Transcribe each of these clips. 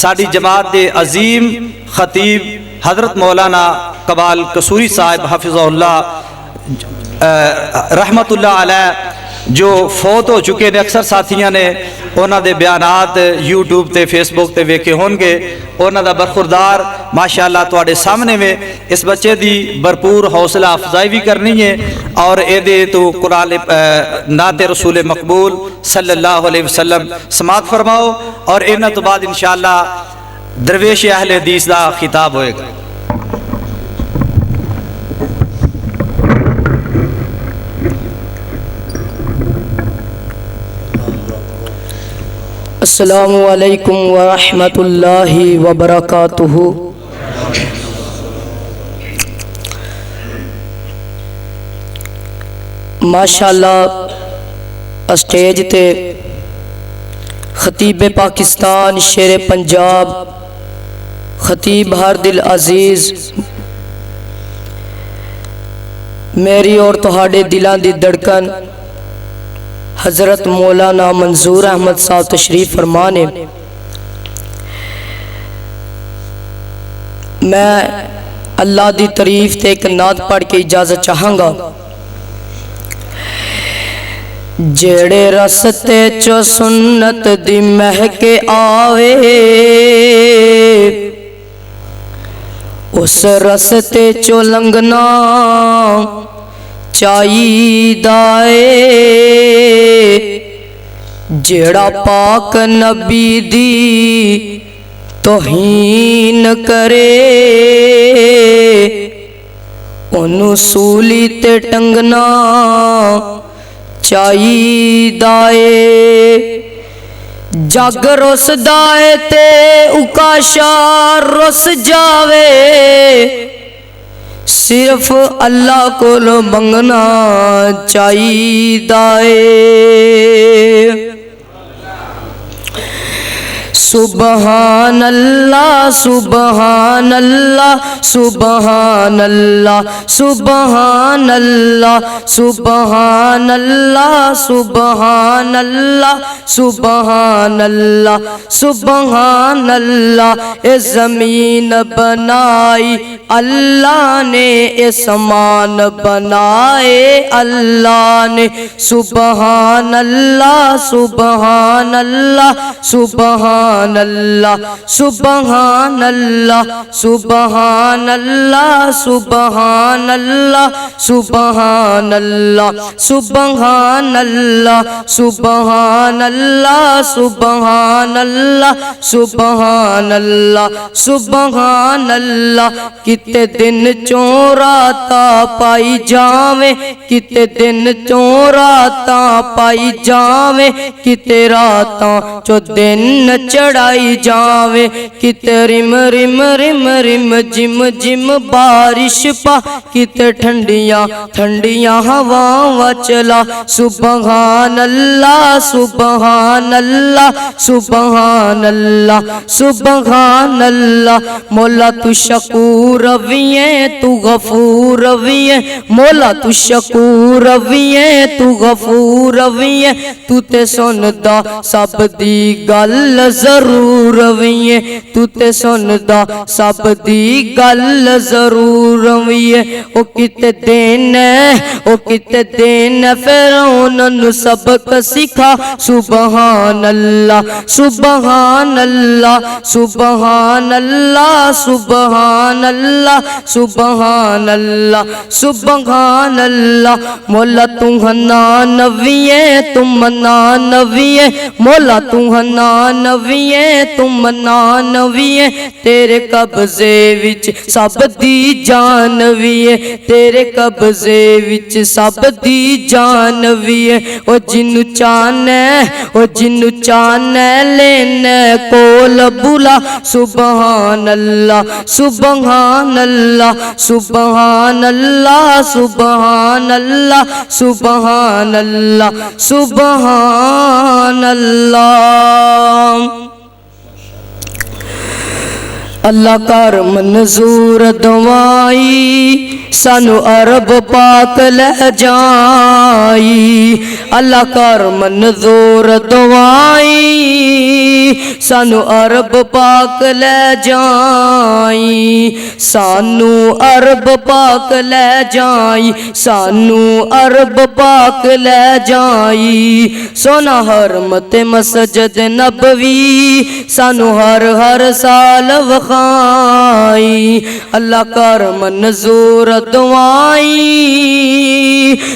ساری جماعت دے عظیم خطیب حضرت مولانا قبال قصوری صاحب حفظہ اللہ رحمت اللہ علیہ جو فوت ہو چکے نے، اکثر ساتھیاں نے انہاں دے بیانات یوٹیوب تے فیس بک تے ویکھے ہون گے، انہاں دا برخوردار ماشاءاللہ تواڈے سامنے میں اس بچے دی بھرپور حوصلہ افزائی بھی کرنی ہے اور اے دے تو قرآن نعت رسول مقبول صلی اللہ علیہ وسلم سماعت فرماؤ اور انہاں تو بعد انشاءاللہ درویش اہل حدیث دا خطاب ہوئے گا۔ السلام علیکم ورحمۃ اللہ وبرکاتہ۔ ماشاءاللہ اسٹیج تے خطیب پاکستان شیر پنجاب خطیب ہر دل عزیز میری اور تہاڈے دلاں دی دھڑکن حضرت مولانا منظور احمد صاحب تشریف فرمانے، میں اللہ دی تعریف تے ایک نعت پڑھ کے اجازت چاہاں گا۔ جڑے رستے چو سنت دی مہک آوے اس رستے چو لنگنا چاہیدا اے، جڑا پاک نبی دی توہین کرے انہوں سولی تے ٹنگنا چاہیدا اے۔ جگ رس دائے تے اکاشا رس جاوے، صرف اللہ کو لو منگنا چاہیدا اے۔ سبحان اللہ سبحان اللہ سبحان اللہ سبحان اللہ سبحان اللہ سبحان اللہ سبحان اللہ سبحان اللہ۔ اے زمین بنائی اللہ نے، اے سمان بنائے اللہ نے، سبحان اللہ سبحان اللہ سبحان اللہ سبحان اللہ سبحان اللہ سبحان اللہ سبحان اللہ سبحان اللہ سبحان اللہ سبحان اللہ سبحان اللہ سبحان اللہ۔ کتے دن چوں راتاں پائی جاویں، کتے دن چوں راتاں پائی جاویں، کتے راتاں چو دن چڑھائی جاویں، کتے رم رم رم رم جم جم بارش پا، کتے ٹھنڈیاں ٹھنڈیاں ہواواں چلا۔ سبحان اللہ سبحان اللہ سبحان اللہ سبحان اللہ۔ مولا تو شکور بھی ہے تو غفور بھی ہے، مولا تو شکور بھی ہے تو غفور بھی ہے، تو تے سندا سب دی گل ضرور بھی ہے، تو تے سندا سب دی گل ضرور بھی ہے۔ او کتے دین ہے او کتے دین ہے فرعون نو سبق سکھا۔ سبحان اللہ سبحان اللہ سبحان اللہ سبحان اللہ سبحان اللہ سبحان اللہ۔ مولا تو حنان بھی ہے تم منان بھی ہے، مولا تو حنان بھی ہے تم منان بھی ہے، تیرے قبضے وچ سب دی جان بھی ہے، تیرے قبضے وچ سب دی جان بھی ہے۔ او جنو چاہنا او جنو چاہنا لینا کول بلا۔ سبحان اللہ سبحان اللہ سبحان اللہ سبحان اللہ سبحان اللہ سبحان اللہ۔ اللہ کر منظور دعائی سانو عرب پاک لے جائی اللہ کر منظور دعائی سانو عرب پاک لے جائی سانو عرب پاک لے جائی سانو عرب پاک لے جائی سونا حرمت مسجد نبوی سانو ہر سال وخائی اللہ کر منظور دعائی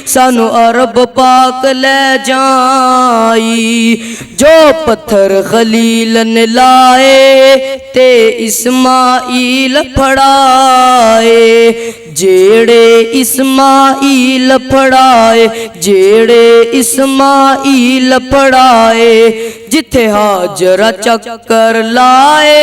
سانو عرب پاک لے جائی جو پتھر خلیل نے لائے تے اسماعیل پھڑائے جیڑے اسماعیل پھڑائے جیڑے اسماعیل پھڑائے جتھے ہاجرہ چکر لائے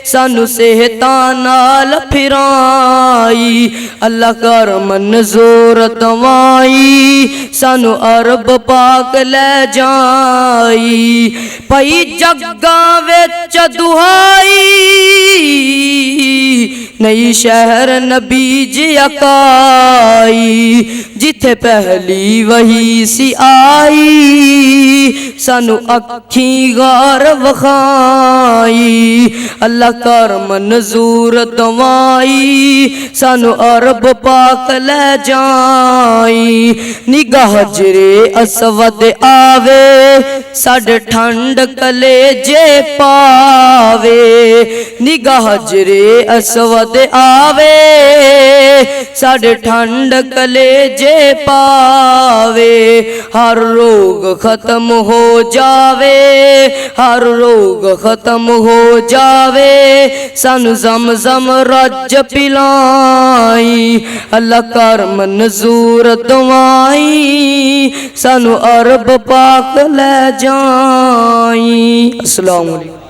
سانو صحتاں نال پھرائی اللہ کر منظور دعائی سانو عرب پاک لے جائی پئی جگاں وچ دہائی نئی شہر نبی جی اکائی جتھے پہلی وہی سی آئی سانو اکھیں غار وخائی اللہ کر منظور دعائی سانو عرب پاک لے جائی نگاہ حجرے اسود آوے ساڈے ٹھنڈ کلیجے پاوے نگاہ حجرے اسود آوے ساڈے ٹھنڈ کلیجے پاوے ہر روگ ختم ہو جاوے ہر روگ ختم ہو جاوے سانو زمزم رج پلائی اللہ کر منظور دعائی سانو عرب پاک لے جائی السلام علیکم